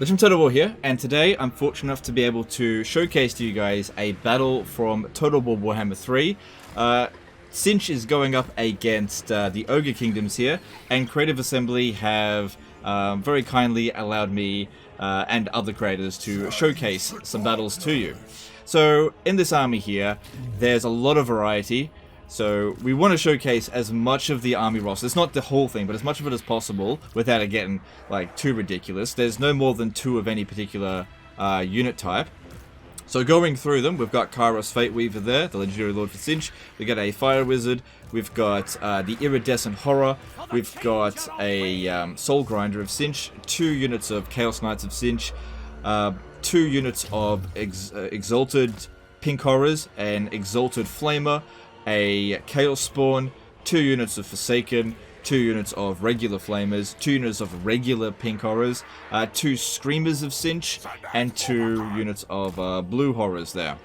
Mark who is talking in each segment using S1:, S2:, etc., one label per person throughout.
S1: Legend Total War here, and today I'm fortunate enough to be able to showcase to you guys a battle from Total War Warhammer 3. Tzeentch is going up against the Ogre Kingdoms here, and Creative Assembly have very kindly allowed me and other creators to showcase some battles to you. So in this army here, there's a lot of variety. So we want to showcase as much of the army roster. It's not the whole thing, but as much of it as possible without it getting like too ridiculous. There's no more than 2 of any particular unit type. So going through them, we've got Kairos Fate Weaver there, the legendary lord for Tzeentch. We've got a Fire Wizard. We've got the Iridescent Horror. We've got a Soul Grinder of Tzeentch. 2 units of Chaos Knights of Tzeentch. 2 units of Exalted Pink Horrors, an Exalted Flamer, a Chaos Spawn, 2 units of Forsaken, 2 units of regular Flamers, 2 units of regular Pink Horrors, 2 Screamers of Tzeentch, and 2 units of Blue Horrors there.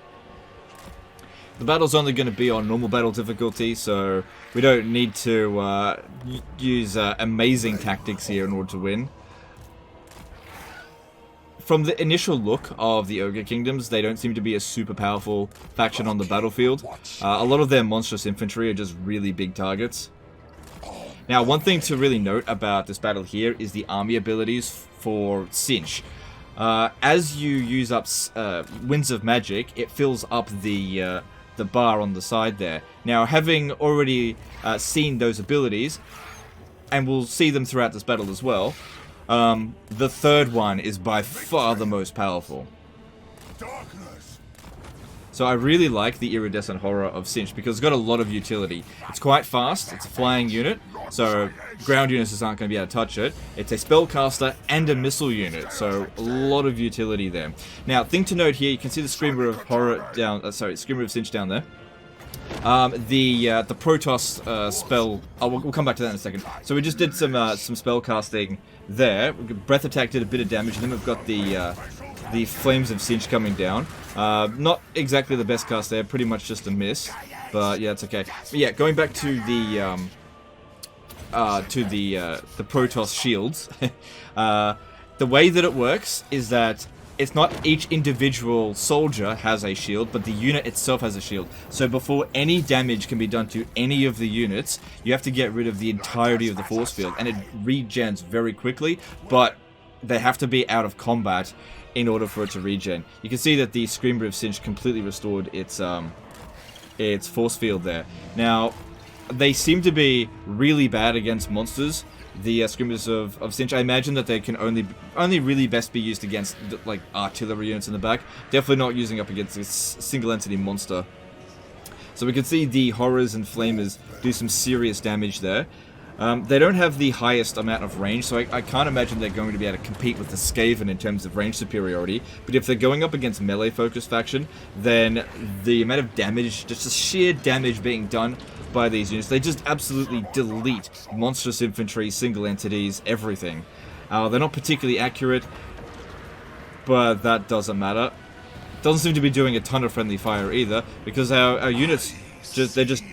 S1: The battle's only going to be on normal battle difficulty, so we don't need to use amazing tactics here in order to win. From the initial look of the Ogre Kingdoms, they don't seem to be a super powerful faction on the battlefield. A lot of their monstrous infantry are just really big targets. Now, one thing to really note about this battle here is the army abilities for Tzeentch. As you use up Winds of Magic, it fills up the bar on the side there. Now, having already seen those abilities, and we'll see them throughout this battle as well, the third one is by far the most powerful. So I really like the Iridescent Horror of Tzeentch because it's got a lot of utility. It's quite fast, it's a flying unit, so ground units aren't going to be able to touch it. It's a spellcaster and a missile unit, so a lot of utility there. Now, thing to note here, you can see the Screamer of Horror down, Screamer of Tzeentch down there. The Protoss spell. Oh, we'll come back to that in a second. So we just did some spell casting there. Breath Attack did a bit of damage, and then we've got the Flames of Tzeentch coming down. Not exactly the best cast there, pretty much just a miss, but yeah, it's okay. But yeah, going back to the Protoss shields. The way that it works is that it's not each individual soldier has a shield, but the unit itself has a shield. So before any damage can be done to any of the units, you have to get rid of the entirety of the force field, and it regens very quickly, but they have to be out of combat in order for it to regen. You can see that the Screamer of Tzeentch completely restored its force field there. Now, they seem to be really bad against monsters. The Screamers of Tzeentch, I imagine that they can only really best be used against like artillery units in the back. Definitely not using up against a single entity monster. So we can see the Horrors and Flamers do some serious damage there. They don't have the highest amount of range, so I can't imagine they're going to be able to compete with the Skaven in terms of range superiority. But if they're going up against melee-focused faction, then the amount of damage, just the sheer damage being done by these units, they just absolutely delete monstrous infantry, single entities, everything. They're not particularly accurate, but that doesn't matter. Doesn't seem to be doing a ton of friendly fire either, because our units, they're just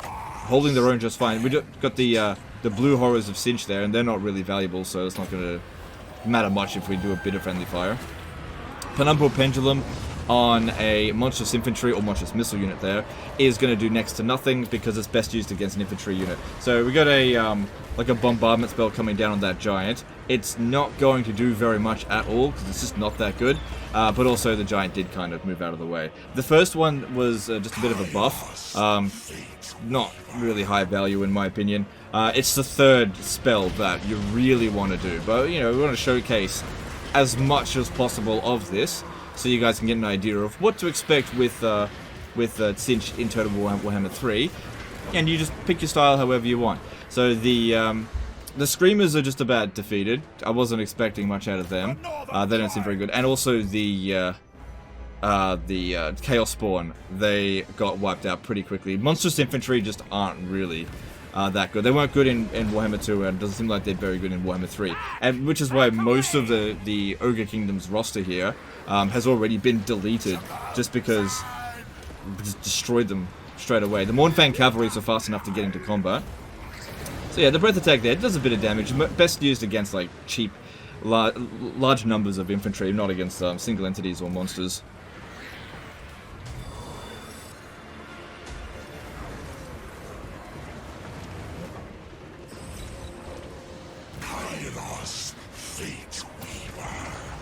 S1: holding their own just fine. We've got the Blue Horrors of Tzeentch there, and they're not really valuable, so it's not going to matter much if we do a bit of friendly fire. Penumbral Pendulum on a monstrous infantry or monstrous missile unit there is going to do next to nothing because it's best used against an infantry unit. So we got a like a bombardment spell coming down on that giant. It's not going to do very much at all because it's just not that good. But also the giant did kind of move out of the way. The first one was just a bit of a buff. Not really high value in my opinion. It's the third spell that you really want to do. But you know, we want to showcase as much as possible of this, so you guys can get an idea of what to expect with Tzeentch in Total War Warhammer 3, and you just pick your style however you want. So the Screamers are just about defeated. I wasn't expecting much out of them. They don't seem very good, and also the Chaos Spawn, they got wiped out pretty quickly. Monstrous infantry just aren't really that good. They weren't good in Warhammer 2, and it doesn't seem like they're very good in Warhammer 3. And which is why most of the Ogre Kingdom's roster here has already been deleted, just because we just destroyed them straight away. The Mournfang Cavalries are fast enough to get into combat. So yeah, the Breath Attack there does a bit of damage, best used against like cheap large numbers of infantry, not against single entities or monsters.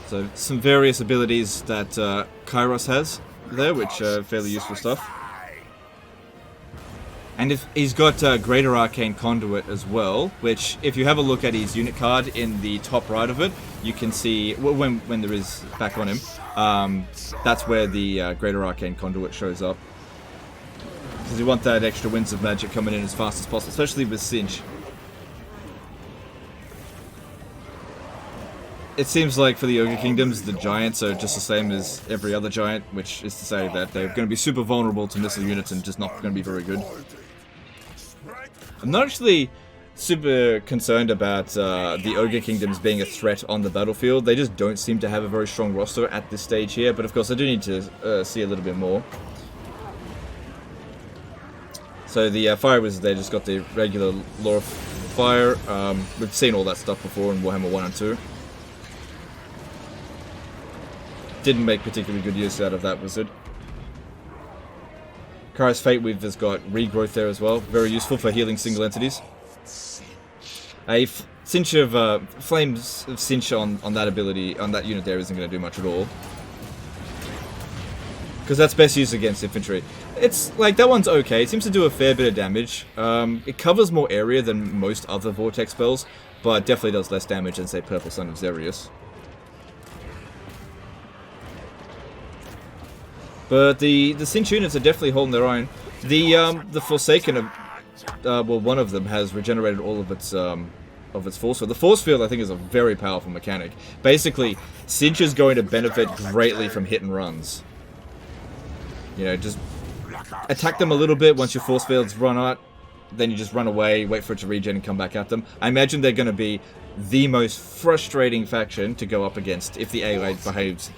S1: So some various abilities that Kairos has there, which are fairly useful stuff. And if he's got Greater Arcane Conduit as well, which if you have a look at his unit card in the top right of it, you can see, well, when there is back on him, that's where the Greater Arcane Conduit shows up. Because you want that extra Winds of Magic coming in as fast as possible, especially with Tzeentch. It seems like for the Ogre Kingdoms, the Giants are just the same as every other Giant, which is to say that they're going to be super vulnerable to missile units and just not going to be very good. I'm not actually super concerned about the Ogre Kingdoms being a threat on the battlefield. They just don't seem to have a very strong roster at this stage here, but of course I do need to see a little bit more. So the Fire Wizard, they just got the regular Law of Fire. We've seen all that stuff before in Warhammer 1 and 2. Didn't make particularly good use out of that wizard. Kairos Fate Weave has got regrowth there as well. Very useful for healing single entities. A Tzeentch of Flames of Tzeentch on that ability, on that unit there, isn't going to do much at all. Because that's best used against infantry. It's like, that one's okay. It seems to do a fair bit of damage. It covers more area than most other Vortex spells, but definitely does less damage than, say, Purple Sun of Xerius. But the Tzeentch units are definitely holding their own. The Forsaken, well, one of them has regenerated all of its force field. The force field, I think, is a very powerful mechanic. Basically, Tzeentch is going to benefit greatly from hit and runs. You know, just attack them a little bit once your force fields run out. Then you just run away, wait for it to regen, and come back at them. I imagine they're going to be the most frustrating faction to go up against if the AI behaves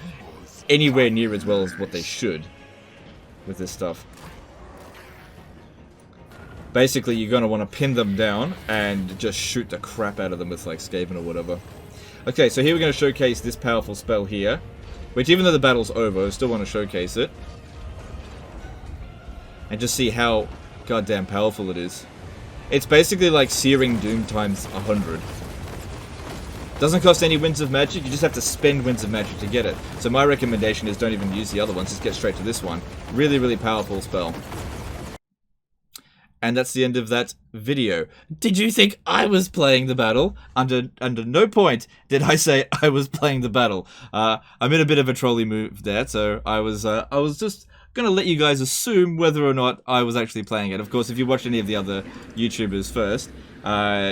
S1: anywhere near as well as what they should with this stuff. Basically, you're going to want to pin them down and just shoot the crap out of them with, like, Skaven or whatever. Okay, so here we're going to showcase this powerful spell here, which, even though the battle's over, I still want to showcase it. And just see how goddamn powerful it is. It's basically like Searing Doom times 100. Doesn't cost any Winds of Magic, you just have to spend Winds of Magic to get it. So my recommendation is don't even use the other ones, just get straight to this one. Really, really powerful spell. And that's the end of that video. Did you think I was playing the battle? Under no point did I say I was playing the battle. I'm in a bit of a trolley move there, so I was just gonna let you guys assume whether or not I was actually playing it. Of course, if you watched any of the other YouTubers first,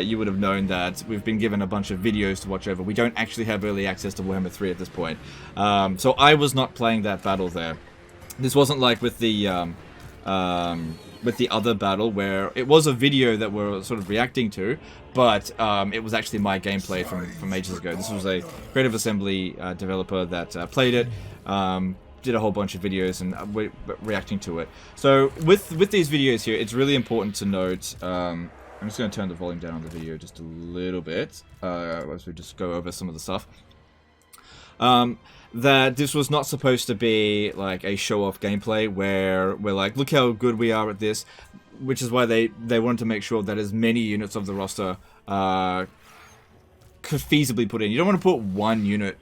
S1: you would have known that we've been given a bunch of videos to watch over. We don't actually have early access to Warhammer 3 at this point. So I was not playing that battle there. This wasn't like with the other battle where it was a video that we're sort of reacting to, but it was actually my gameplay from ages ago. This was a Creative Assembly developer that played it, did a whole bunch of videos, and we're reacting to it. So with these videos here, it's really important to note, I'm just going to turn the volume down on the video just a little bit, as we just go over some of the stuff. That this was not supposed to be like a show-off gameplay where we're like, look how good we are at this, which is why they wanted to make sure that as many units of the roster could feasibly put in. You don't want to put one unit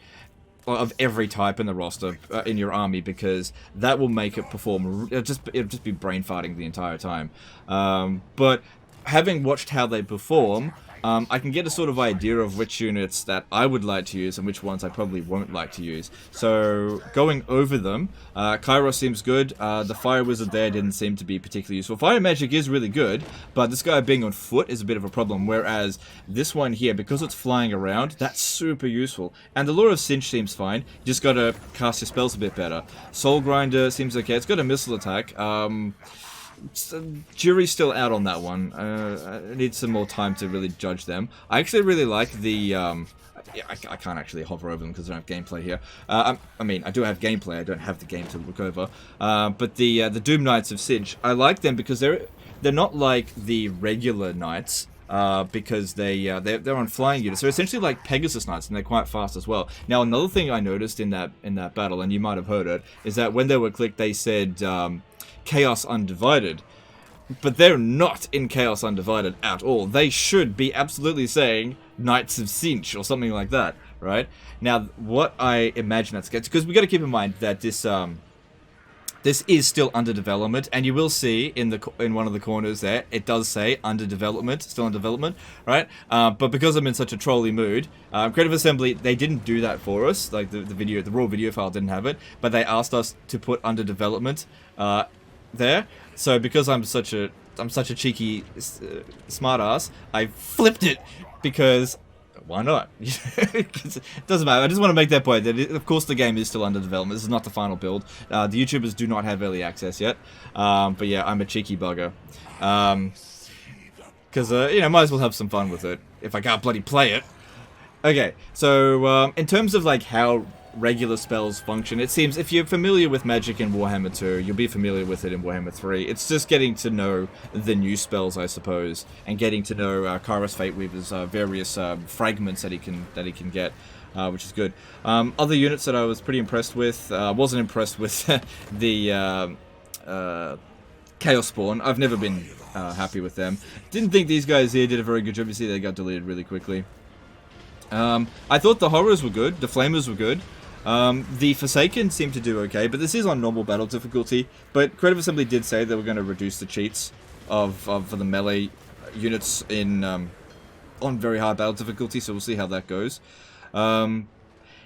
S1: of every type in the roster in your army, because that will make it perform. It'll just be brain farting the entire time. But having watched how they perform, I can get a sort of idea of which units that I would like to use and which ones I probably won't like to use. So, going over them, Kairos seems good. The Fire Wizard there didn't seem to be particularly useful. Fire Magic is really good, but this guy being on foot is a bit of a problem, whereas this one here, because it's flying around, that's super useful. And the Law of Tzeentch seems fine. You just gotta cast your spells a bit better. Soul Grinder seems okay. It's got a missile attack. Jury's still out on that one. I need some more time to really judge them. I actually really like the I can't actually hover over them because I don't have gameplay here. I mean, I do have gameplay, I don't have the game to look over. But the Doom Knights of Tzeentch, I like them because they're not like the regular knights. because they're on flying units. They're essentially like Pegasus Knights, and they're quite fast as well. Now, another thing I noticed in that battle, and you might have heard it, is that when they were clicked, they said Chaos Undivided. But they're not in Chaos Undivided at all. They should be absolutely saying Knights of Tzeentch or something like that, right? Now, what I imagine that's because we got to keep in mind that this is still under development, and you will see in one of the corners there, it does say under development, still in development, right? But because I'm in such a trolly mood, Creative Assembly, they didn't do that for us. Like the raw video file didn't have it, but they asked us to put under development there. So because I'm such a cheeky smartass, I flipped it because why not? It doesn't matter. I just want to make that point that of course the game is still under development. This is not the final build. The YouTubers do not have early access yet. But yeah, I'm a cheeky bugger. Because might as well have some fun with it if I can't bloody play it. Okay, so in terms of like how regular spells function, it seems if you're familiar with Magic in Warhammer 2, you'll be familiar with it in Warhammer 3. It's just getting to know the new spells, I suppose, and getting to know Kara's Fate Weaver's various fragments that he can get, which is good. Other units that I was pretty impressed with, wasn't impressed with the Chaos Spawn. I've never been happy with them. Didn't think these guys here did a very good job. You see, they got deleted really quickly. I thought the Horrors were good, the Flamers were good. The Forsaken seemed to do okay, but this is on normal battle difficulty. But Creative Assembly did say they were going to reduce the cheats for the melee units on very high battle difficulty, so we'll see how that goes.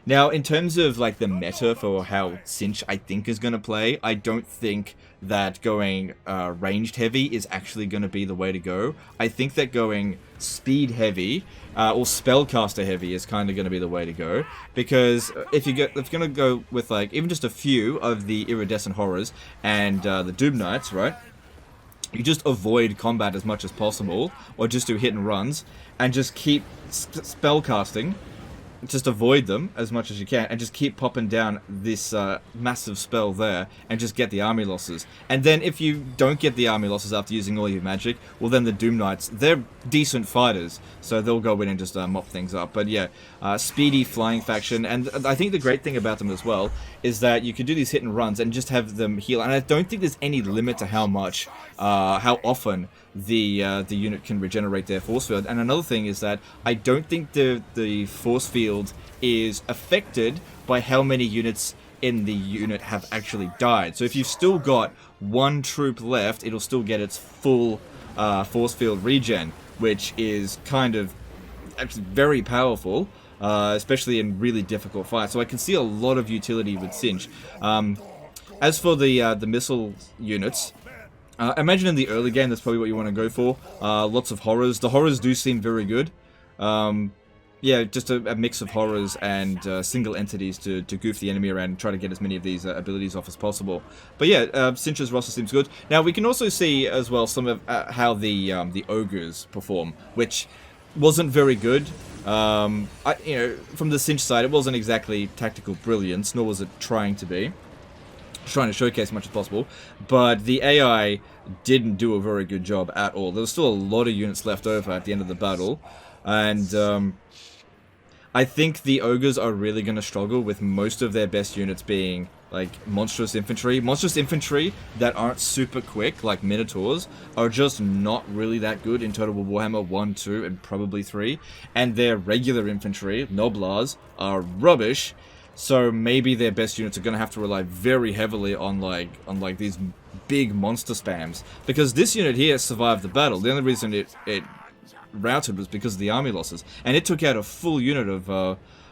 S1: Now, in terms of like the meta for how Tzeentch I think is going to play, I don't think that going ranged heavy is actually going to be the way to go. I think that going speed heavy or spellcaster heavy is kind of going to be the way to go, because if you're going to go with like even just a few of the iridescent horrors and the Doom Knights, right? You just avoid combat as much as possible, or just do hit and runs, and just keep spellcasting. Just avoid them as much as you can, and just keep popping down this massive spell there, and just get the army losses. And then if you don't get the army losses after using all your magic, well then the Doom Knights, they're decent fighters, so they'll go in and just mop things up. But yeah, speedy flying faction, and I think the great thing about them as well is that you can do these hit and runs and just have them heal. And I don't think there's any limit to how much, how often the unit can regenerate their force field. And another thing is that I don't think the force field is affected by how many units in the unit have actually died. So if you've still got one troop left, it'll still get its full force field regen, which is kind of actually very powerful, especially in really difficult fights. So I can see a lot of utility with Tzeentch. As for the missile units, I imagine in the early game that's probably what you want to go for. Lots of horrors. The horrors do seem very good. Yeah, just a mix of horrors and single entities to goof the enemy around and try to get as many of these abilities off as possible. But yeah, Tzeentch's roster seems good. Now we can also see as well some of how the Ogres perform, which wasn't very good. From the Tzeentch side, it wasn't exactly tactical brilliance, nor was it trying to be. Trying to showcase as much as possible, but the AI didn't do a very good job at all. There was still a lot of units left over at the end of the battle, and I think the Ogres are really going to struggle with most of their best units being like monstrous infantry. Monstrous infantry that aren't super quick, like Minotaurs, are just not really that good in Total War Warhammer 1, 2, and probably 3, and their regular infantry, Noblars, are rubbish. So maybe their best units are going to have to rely very heavily on like these big monster spams, because this unit here survived the battle. The only reason it routed was because of the army losses, and it took out a full unit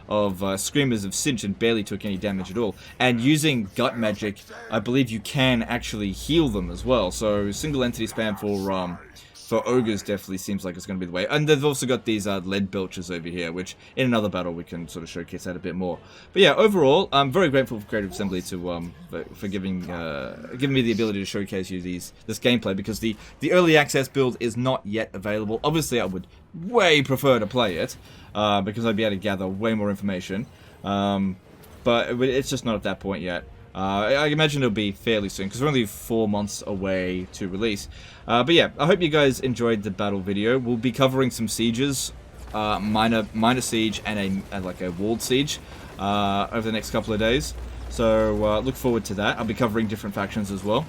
S1: of Screamers of Tzeentch and barely took any damage at all. And using gut magic, I believe you can actually heal them as well. So single entity spam for Ogres definitely seems like it's going to be the way. And they've also got these lead belchers over here, which in another battle we can sort of showcase that a bit more. But yeah, overall, I'm very grateful for Creative Assembly to for giving me the ability to showcase you this gameplay, because the early access build is not yet available. Obviously, I would way prefer to play it because I'd be able to gather way more information. But it's just not at that point yet. I imagine it'll be fairly soon, because we're only 4 months away to release. But yeah, I hope you guys enjoyed the battle video. We'll be covering some sieges, minor siege and like a walled siege over the next couple of days. So look forward to that. I'll be covering different factions as well.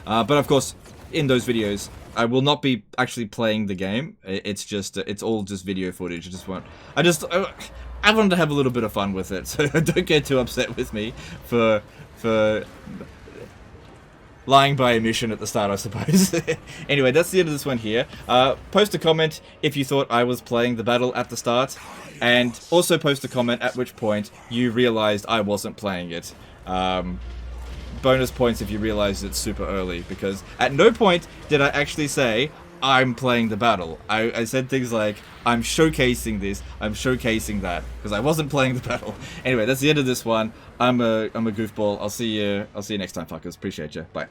S1: But of course, in those videos, I will not be actually playing the game. It's all just video footage. I wanted to have a little bit of fun with it, so don't get too upset with me for lying by omission at the start, I suppose. Anyway, that's the end of this one here. Post a comment if you thought I was playing the battle at the start, and also post a comment at which point you realized I wasn't playing it. Bonus points if you realize it's super early, because at no point did I actually say I'm playing the battle. I said things like, I'm showcasing this, I'm showcasing that, because I wasn't playing the battle. Anyway, that's the end of this one. I'm a goofball. I'll see you next time, fuckers. Appreciate you. Bye.